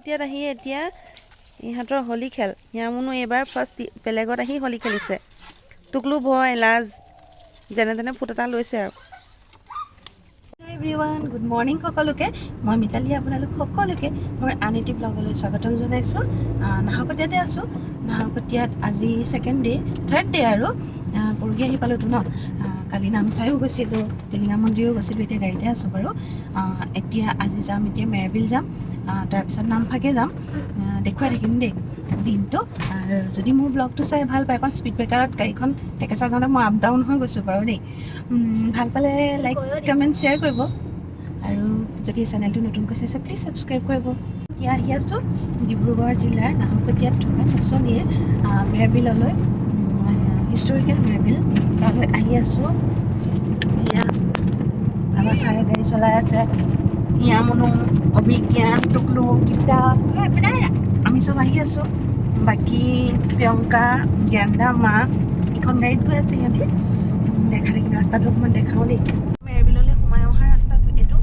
নাহৰকটীয়াত আহি এতিয়া ইহঁতৰ হোলী খেল ইয়ামনো এবাৰ ফাৰ্ষ্ট বেলেগত আহি হোলী খেলিছে টুকলু ভয় লাজ যেনে তেনে ফুট এটা লৈছে আৰু এভৰিৱান গুড মৰ্নিং সকলোকে মই মিতালী আপোনালোক সকলোকে মোৰ আন এটি ব্লগলৈ স্বাগতম জনাইছোঁ নাহৰকটীয়াতে আছোঁ নাহৰকটীয়াত আজি ছেকেণ্ড ডে থাৰ্ড ডে আৰু পৰহি আহি পালোঁতো ন কালি নামচাইও গৈছিলোঁ টিলিঙা মন্দিৰো গৈছিলোঁ এতিয়া গাড়ীতে আছোঁ বাৰু এতিয়া আজি যাম এতিয়া মেৰবিল যাম তাৰপিছত নামফাকে যাম দেখুৱাই থাকিম দেই দিনটো আৰু যদি মোৰ ব্লগটো চাই ভাল পায় এখন স্পীড ব্ৰেকাৰত গাড়ীখন টেকেচা যাওঁতে মই আপ ডাউন হৈ গৈছোঁ বাৰু দেই ভাল পালে লাইক কমেণ্ট শ্বেয়াৰ কৰিব আৰু যদি চেনেলটো নতুনকৈ চাইছে প্লিজ ছাবস্ক্ৰাইব কৰিব এতিয়া আহি আছোঁ ডিব্ৰুগড় জিলাৰ নাহৰকটীয়াত থকা চাচনিৰ মেৰবিললৈ হিষ্টৰিকেল মেৰবিল তালৈ আহি আছোঁ এয়া আমাৰ চাৰে গাড়ী চলাই আছে ইয়ামনো অভিজ্ঞান টুকলু গীতা আমি চব আহি আছোঁ বাকী প্ৰিয়ংকা জ্ঞানদা মা এইখন গাড়ীত গৈ আছে সিহঁতি দেখা দেখিম ৰাস্তাটো অকণমান দেখাওঁ দেই মেৰবিললৈ সোমাই অহা ৰাস্তাটো এইটো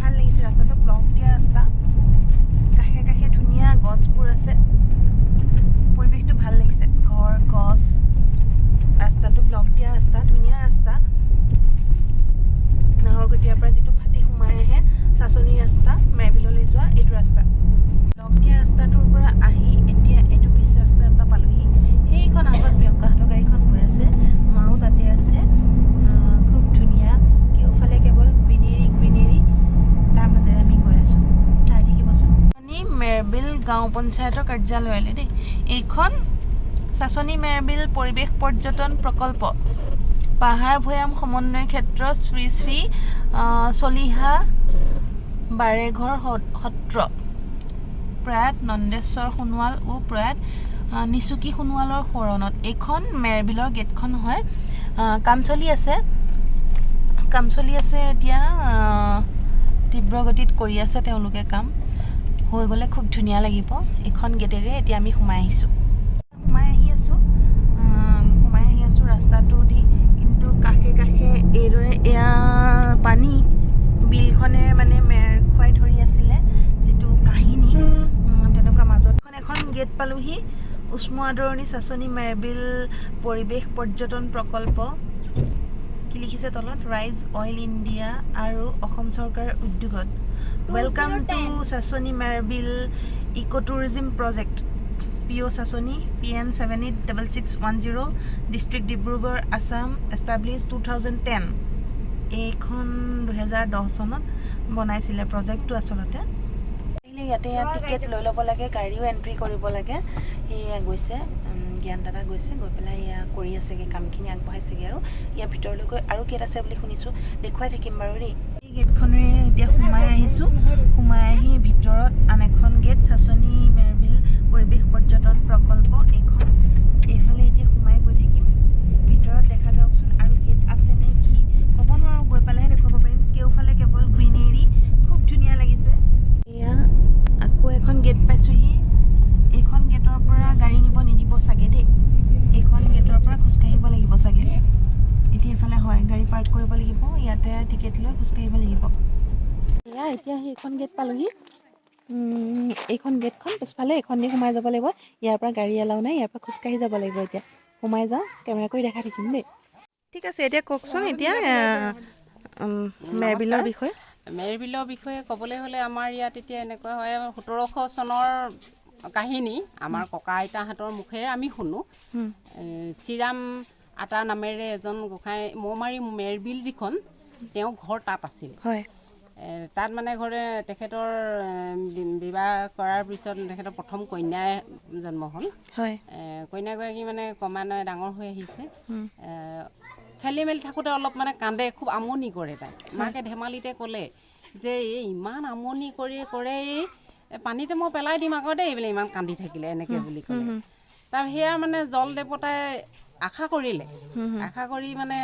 ভাল লাগিছে ৰাস্তাটো ব্লক দিয়া ৰাস্তা কাষে কাষে ধুনীয়া গছবোৰ আছে পৰিৱেশটো ভাল লাগিছে ঘৰ গছ ৰাস্তাটো ব্লক দিয়া ৰাস্তা ধুনীয়া ৰাস্তা নাহৰকটীয়াৰ পৰা যিটো ফাটি সোমাই আহে চাচনি ৰাস্তা মেৰবিললৈ যোৱা এইটো ৰাস্তা ব্লক দিয়া ৰাস্তাটোৰ পৰা আহি এতিয়া এইটো পিছ ৰাস্তা এটা পালোহি সেইখন আগত প্ৰিয়ংকাহঁতৰ গাড়ীখন গৈ আছে মাও তাতে আছে খুব ধুনীয়া কেওফালে কেৱল গ্ৰীনেৰী তাৰ মাজেৰে আমি গৈ আছোঁ চাই থাকিবচোন মেৰবিল গাঁও পঞ্চায়তৰ কাৰ্যালয়লৈ দেই এইখন চাচনি মেৰবিল পৰিৱেশ পৰ্যটন প্ৰকল্প পাহাৰ ভৈয়াম সমন্বয় ক্ষেত্ৰ শ্ৰী শ্ৰী চলিহা বাৰেঘৰ সত্ৰ প্ৰয়াত নন্দেশ্বৰ সোণোৱাল ও প্ৰয়াত নিচুকী সোণোৱালৰ শৰণত এইখন মেৰবিলৰ গেটখন হয় কাম চলি আছে এতিয়া তীব্ৰ গতিত কৰি আছে তেওঁলোকে কাম হৈ গ'লে খুব ধুনীয়া লাগিব এইখন গেটেৰে এতিয়া আমি সোমাই আহি আছোঁ ৰাস্তাটো দি কিন্তু কাষে কাষে এইদৰে এয়া পানী বিলখনে মানে মেৰ খুৱাই ধৰি আছিলে যিটো কাহিনী তেনেকুৱা মাজত এখন গেট পালোহি উষ্ম আদৰণি চাচনি মেৰবিল পৰিৱেশ পৰ্যটন প্ৰকল্প কি লিখিছে তলত ৰাইজ অইল ইণ্ডিয়া আৰু অসম চৰকাৰৰ উদ্যোগত welcome to Sasoni Merbil eco' tourism project PO Sasoni PN 786610 district Dibrugarh Assam establish 2010 এইখন 2010 চনত বনাইছিলে প্ৰজেক্টটো আচলতে ইয়াতে টিকেট লৈ ল'ব লাগে গাড়ীও এণ্ট্ৰি কৰিব লাগে সেয়া গৈছে জ্ঞান দাদা গৈছে গৈ পেলাই এয়া কৰি আছেগৈ কামখিনি আগবঢ়াইছেগৈ আৰু ইয়াৰ ভিতৰলৈ গৈ আৰু গেট আছে বুলি শুনিছোঁ দেখুৱাই থাকিম বাৰু দেই এই গেটখনেৰে এতিয়া সোমাই আহিছোঁ সোমাই আহি ভিতৰত আন এখন গেট চাচনি মেৰবিল পৰিৱেশ পৰ্যটন প্ৰকল্প এইখন এইফালে এতিয়া সোমাই গৈ থাকিম ভিতৰত দেখা যাওকচোন আৰু গেট আছে নে কি ক'ব নোৱাৰোঁ গৈ পেলাইহে দেখুৱাব পাৰিম কেওফালে কেৱল গ্ৰীনেৰী খুব ধুনীয়া লাগিছে এয়া আকৌ এখন গেট পাইছোঁহি এইখন গেটৰ পৰা গাড়ী নিব নিদিব চাগে দেই এইখন গেটৰ পৰা খোজকাঢ়িব লাগিব চাগে এতিয়া এইফালে হয় গাড়ী পাৰ্ক কৰিব লাগিব ইয়াতে টিকেট লৈ খোজকাঢ়িব লাগিব এয়া এতিয়া সেইখন গেট পালোহি এইখন গেটখন পিছফালে এইখন দি সোমাই যাব লাগিব ইয়াৰ পৰা গাড়ী এলাও নাই ইয়াৰ পৰা খোজকাঢ়ি যাব লাগিব এতিয়া সোমাই যাওঁ কেমেৰা কৰি দেখাই থাকিম দেই ঠিক আছে এতিয়া কওকচোন এতিয়া মেৰবিলৰ বিষয়ে ক'বলৈ হ'লে আমাৰ ইয়াত এতিয়া এনেকুৱা হয় 1700 চনৰ কাহিনী আমাৰ ককা আইতাহঁতৰ মুখেৰে আমি শুনো শ্ৰীৰাম আটা নামেৰে এজন গোসাঁই মৌমাৰী মেৰবিল যিখন তেওঁ ঘৰ তাত আছিল হয় তাত মানে ঘৰে তেখেতৰ বিবাহ কৰাৰ পিছত তেখেতৰ প্ৰথম কন্যাই জন্ম হ'ল হয় কন্যাগৰাকী মানে ক্ৰমান্বয়ে ডাঙৰ হৈ আহিছে খেলি মেলি থাকোঁতে অলপ মানে কান্দে খুব আমনি কৰে তাই মাকে ধেমালিতে ক'লে যে এই ইমান আমনি কৰে পানীতে মই পেলাই দিম আকৌ দেই এইবিলাক ইমান কান্দি থাকিলে এনেকৈ বুলি ক'লে তাৰ সেয়া মানে জল দেৱতাই আশা কৰিলে আশা কৰি মানে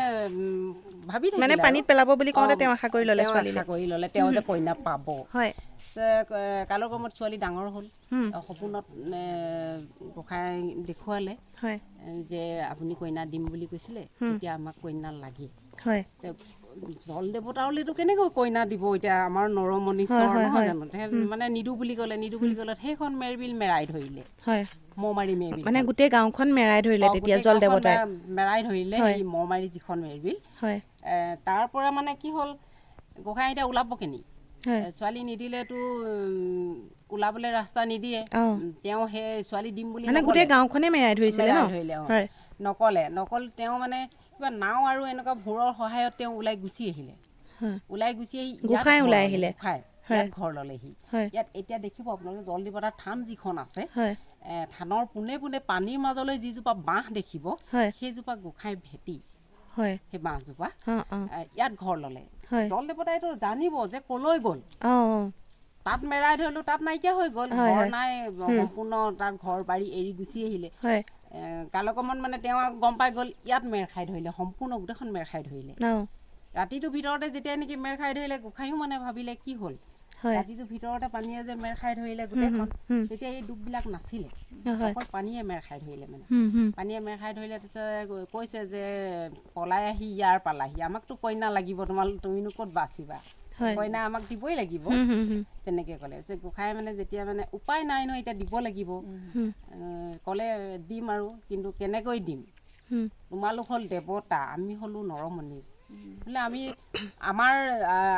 ভাবি থাকিলে মানে পানীত পেলাব বুলি কওঁতে তেওঁ আশা কৰি ল'লে তেওঁ যে কন্যা পাব হয় কালৰ ক্ৰমত ছোৱালী ডাঙৰ হ'ল সপোনত গোসাঁই দেখুৱালে যে আপুনি কন্যা দিম বুলি কৈছিলে এতিয়া আমাক কন্যা লাগে জল দেৱতালৈতো কেনেকৈ কইনা দিব এতিয়া আমাৰ নৰমণিশ্বৰ নহয় জানো মানে নিদু বুলি ক'লে সেইখন মেৰবিল মেৰাই ধৰিলে মৌমাৰী মেৰবিল মানে গোটেই গাঁওখন মেৰাই ধৰিলে তেতিয়া জল দেৱতাই মেৰাই ধৰিলে এই মৌমাৰী যিখন মেৰবিল তাৰ পৰা মানে কি হ'ল গোসাঁই এতিয়া ওলাব কেনি ছোৱালী নিদিলেতো ওলাবলৈ ৰাস্তা নিদিয়ে তেওঁ সেই ছোৱালী দিম বুলি মানে গোটেই গাঁওখনে মেৰাই ধৰিছিলে নকলে তেওঁ মানে কিবা নাও আৰু এনেকুৱা ভোৰৰ সহায়ত তেওঁ ওলাই গুচি আহিলে গোসাঁই ওলাই আহিলে ঘৰ ললেহি ইয়াত এতিয়া দেখিব আপোনালোকে জল দেৱতাৰ থান যিখন আছে থানৰ পোনে পোনে পানীৰ মাজলৈ যিজোপা বাঁহ দেখিব সেইজোপা গোসাঁই ভেটি সেই বাঁহজোপা ইয়াত ঘৰ ললে জল দেৱতাইতো জানিব যে কলৈ গ'ল তাত মেৰাই ধৰিলো তাত নাইকিয়া হৈ গ'ল ঘৰ নাই সম্পূৰ্ণ তাৰ ঘৰ বাৰী এৰি গুচি আহিলে কালক্ৰমত মানে তেওঁ গম পাই গ'ল ইয়াত মেৰ খাই ধৰিলে সম্পূৰ্ণ গোটেইখন মেৰ খাই ধৰিলে ৰাতিটোৰ ভিতৰতে যেতিয়া নেকি মেৰ খাই ধৰিলে গোসাঁইও মানে ভাবিলে কি হ'ল ৰাতিটোৰ ভিতৰতে পানীয়ে যে মেৰ খাই ধৰিলে গোটেইখন তেতিয়া এই দুখবিলাক নাছিলে অকল পানীয়ে মেৰ খাই ধৰিলে মানে পানীয়ে মেৰ খাই ধৰিলে তাৰপিছত কৈছে যে পলাই আহি ইয়াৰ পালাহি আমাকতো কইনা লাগিব তুমিনো ক'ত বাচিবা কইনা আমাক দিবই লাগিব তেনেকে ক'লে গোসাঁই মানে যেতিয়া মানে উপায় নাই নহয় এতিয়া দিব লাগিব ক'লে দিম আৰু কিন্তু কেনেকৈ দিম তোমালোক হ'ল দেৱতা আমি হ'লো নৰমণি বোলে আমি আমাৰ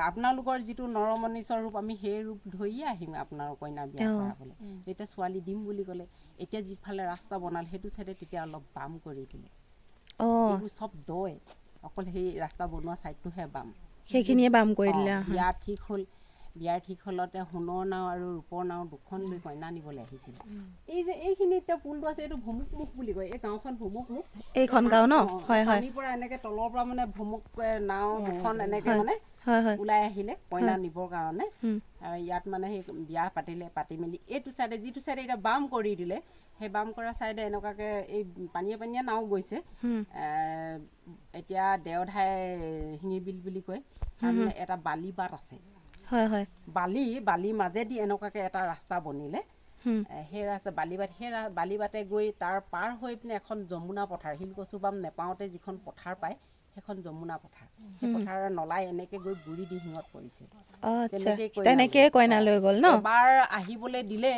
আপোনালোকৰ যিটো নৰমণিশ্বৰ ৰূপ আমি সেই ৰূপ ধৰিয়ে আহিম আপোনাৰ কইনা বিয়া কৰাবলৈ তেতিয়া ছোৱালী দিম বুলি ক'লে এতিয়া যিফালে ৰাস্তা বনালে সেইটো চাইডে তেতিয়া অলপ বাম কৰি দিলে এইবোৰ চব দয় অকল সেই ৰাস্তা বনোৱা চাইডটোহে বাম সেইখিনিয়ে বাম কৰি দিলে বিয়াৰ ঠিক হ'লতে সোণৰ নাও আৰু ৰূপৰ নাও দুখন লৈ কইনা নিবলৈ আহিছিল এই যে এইখিনি এতিয়া পুলটো আছে এইটো ভুমুক মুখ বুলি কয় এই গাঁওখন ভুমুক মুখ এইখন গাঁও ন পানীৰ পৰা এনেকে তলৰ পৰা মানে ভুমুক নাও দুখন এনেকে মানে ওলাই আহিলে কইনা নিবৰ কাৰণে ইয়াত মানে সেই বিয়া পাতি মেলি এইটো চাইডে যিটো চাইডে এতিয়া বাম কৰি দিলে সেই বাম কৰা চাইডে এনেকুৱাকে এই পানীয়ে নাও গৈছে এতিয়া দেওধাই শিঙি বিল বুলি কয় তাৰমানে এটা বালি বাট আছে বালি মাজেদি এনেকুৱাকে এটা ৰাস্তা বনিলে সেই ৰাস্তা বালি বাটে গৈ তাৰ পাৰ হৈ পিনে এখন যমুনা পথাৰ শিলকচু বাম নেপাওঁতে যিখন পথাৰ পায় সেইখন যমুনা পথাৰ সেই পথাৰৰ নলাই এনেকে গৈ গুৰি দিহিঙত পৰিছে তেনেকে কইনা লৈ গ'ল ন এবাৰ আহিবলৈ দিলে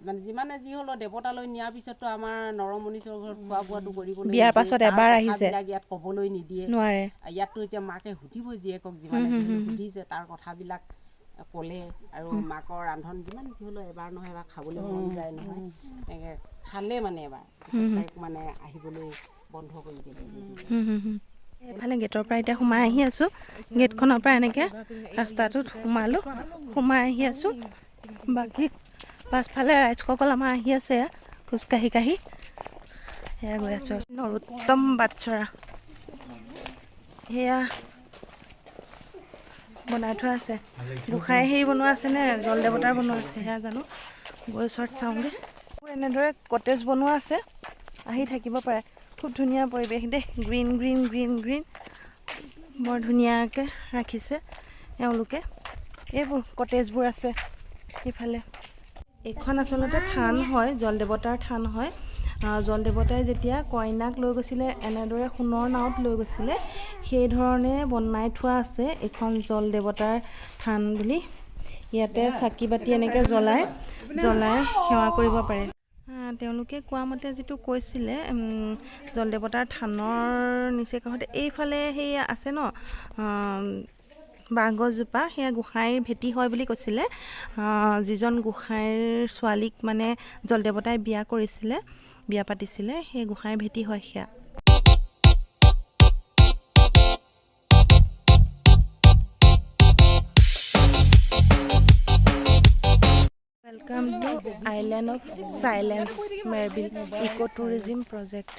মানে যিমানে যি হ'লেও দেৱতালৈ নিয়াৰ পিছতো আমাৰ নৰমণিশ্বৰ ঘৰত খোৱা বোৱাটো কৰিবলৈ বিয়াৰ পাছত এবাৰ আহিছে ইয়াত ক'বলৈ নিদিয়ে নোৱাৰে ইয়াততো এতিয়া মাকে সুধিব জীয়েকক যিমানে সুধিছে তাৰ কথাবিলাক ক'লে আৰু মাকৰ ৰান্ধন যিমান যি হ'লেও এবাৰ নহয় এবাৰ খাবলৈ মন যায় নহয় এনেকৈ খালে মানে এবাৰ তাইক মানে আহিবলৈ বন্ধ কৰি দিলে এইফালে গেটৰ পৰা এতিয়া সোমাই আহি আছোঁ গেটখনৰ পৰা এনেকৈ ৰাস্তাটোত সোমাই আহি আছোঁ বাকী পাছফালে ৰাইজসকল আমাৰ আহি আছে খোজকাঢ়ি সেয়া গৈ আছোঁ নৰোত্তম বাটচৰা সেয়া বনাই থোৱা আছে গোসাঁই হেৰি বনোৱা আছে নে জল দেৱতাৰ বনোৱা আছে সেয়া জানো গৈ ওচৰত চাওঁগৈ এনেদৰে কটেজ বনোৱা আছে আহি থাকিব পাৰে খুব ধুনীয়া পৰিৱেশ দেই গ্ৰীণ গ্ৰীণ গ্ৰীণ গ্ৰীণ বৰ ধুনীয়াকৈ ৰাখিছে এওঁলোকে এইবোৰ কটেজবোৰ আছে ইফালে এইখন আচলতে থান হয় জল দেৱতাৰ থান হয় জল দেৱতাই যেতিয়া কইনাক লৈ গৈছিলে এনেদৰে সোণৰ নাৱত লৈ গৈছিলে সেই ধৰণে বনাই থোৱা আছে এইখন জল দেৱতাৰ থান বুলি ইয়াতে চাকি বাতি এনেকৈ জ্বলাই সেৱা কৰিব পাৰে তেওঁলোকে কোৱা মতে যিটো কৈছিলে জল দেৱতাৰ থানৰ নিচেই কাষতে এইফালে সেই আছে ন বাঁহগছজোপা সেয়া গোসাঁইৰ ভেটি হয় বুলি কৈছিলে যিজন গোসাঁইৰ ছোৱালীক মানে জল দেৱতাই বিয়া পাতিছিলে সেই গোসাঁইৰ ভেটি হয় সেয়া Welcome to Island of Silence Merbil Eco Tourism Project.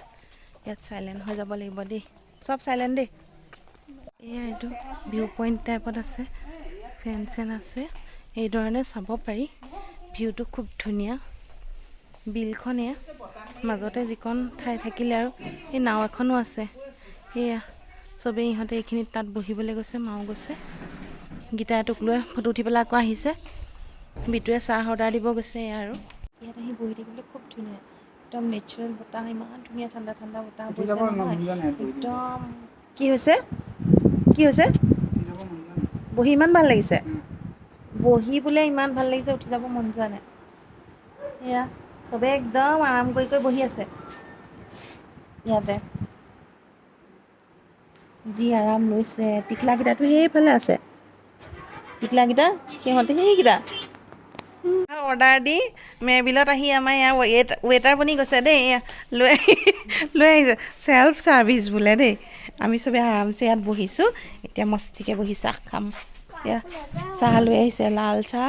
ইয়াত সাইলেন্ট হৈ যাব লাগিব দেই সব সাইলেন্ট দেই এয়া এইটো ভিউ পইণ্ট টাইপত আছে ফেন আছে এই ধৰণে চাব পাৰি ভিউটো খুব ধুনীয়া বিলখন এয়া মাজতে যিখন ঠাই থাকিলে আৰু এই নাও এখনো আছে এয়া চবেই ইহঁতে এইখিনিত তাত বহিবলৈ গৈছে মাও গৈছে গীতাটোক লৈ ফটো উঠি পেলাই আকৌ আহিছে বিটুৱে চাহ অৰ্ডাৰ দিব গৈছে আৰু ইয়াত আহি বহি থাকিবলৈ খুব ধুনীয়া একদম নেচাৰেল বতাহ ইমান ধুনীয়া ঠাণ্ডা বতাহ বৈছে নহয় একদম কি হৈছে কি হৈছে বহি ইমান ভাল লাগিছে বহি বোলে ইমান ভাল লাগিছে উঠি যাব মন যোৱা নাই এয়া চবে একদম আৰাম কৰি বহি আছে ইয়াতে যি আৰাম লৈছে টিকলাকেইটাতো সেইফালে আছে টিকলাকেইটা সিহঁতে সেইকেইটা অৰ্ডাৰ দি মেবিলত আহি আমাৰ ইয়াৰ ৱেটাৰ বনি গৈছে দেই লৈ আহিছে চেল্ফ ছাৰ্ভিচ বোলে দেই আমি চবে আৰামছে ইয়াত বহিছোঁ এতিয়া মস্তিকৈ বহি চাহ খাম এতিয়া চাহ লৈ আহিছে লাল চাহ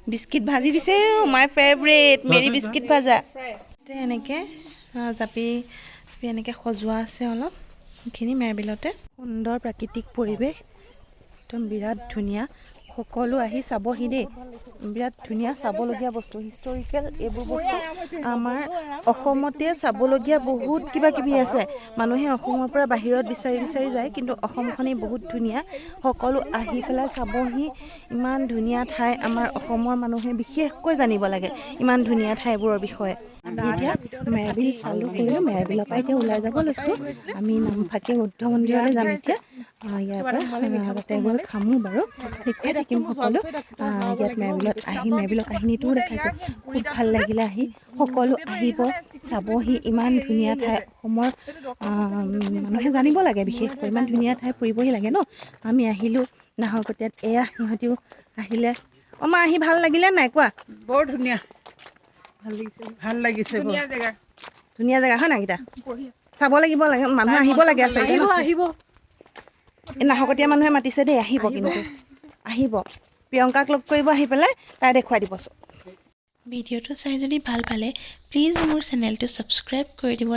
বিস্কিট ভাজি দিছে মাই ফেভৰেট মেৰি বিস্কিট ভাজা এনেকৈ জাপি এনেকৈ সজোৱা আছে অলপ এইখিনি মেৰবিলতে সুন্দৰ প্ৰাকৃতিক পৰিৱেশ একদম বিৰাট ধুনীয়া সকলো আহি চাবহি দেই বিৰাট ধুনীয়া চাবলগীয়া বস্তু হিষ্টৰিকেল এইবোৰ বস্তু আমাৰ অসমতে চাবলগীয়া বহুত কিবা কিবি আছে মানুহে অসমৰ পৰা বাহিৰত বিচাৰি বিচাৰি যায় কিন্তু অসমখনেই বহুত ধুনীয়া সকলো আহি পেলাই চাবহি ইমান ধুনীয়া ঠাই আমাৰ অসমৰ মানুহে বিশেষকৈ জানিব লাগে ইমান ধুনীয়া ঠাইবোৰৰ বিষয়ে এতিয়া মেৰবিল চালোঁ কৰিলোঁ মেৰবিলৰ পৰা এতিয়া ওলাই যাব লৈছোঁ আমি নামফাকে বুদ্ধ মন্দিৰলৈ যাম এতিয়া ইয়াৰ পৰা তাতে গৈ খামো বাৰু দেখুৱাই থাকিম সকলো ইয়াত মেৰবিলত আহি মেৰবিলৰ কাহিনীটোও দেখাইছোঁ খুব ভাল লাগিলে আহি সকলো আহিব চাবহি ইমান ধুনীয়া ঠাই অসমৰ মানুহে জানিব লাগে বিশেষকৈ ইমান ধুনীয়া ঠাই ফুৰিবহি লাগে ন আমি আহিলোঁ নাহৰকটীয়াত এয়া সিহঁতিও আহিলে মা আহি ভাল লাগিলে নাই কোৱা বৰ ধুনীয়া ভাল লাগিছে ধুনীয়া জেগা হয় নাই কেইটা চাব লাগিব লাগে মানুহ আহিব লাগে আচলতে আহিব এই নাহৰকটীয়া মানুহে মাতিছে দেই আহিব কিন্তু আহিব প্ৰিয়ংকাক লগ কৰিব আহি পেলাই তাই দেখুৱাই দিব ভিডিঅ'টো চাই যদি ভাল পালে প্লিজ মোৰ চেনেলটো ছাবস্ক্ৰাইব কৰি দিব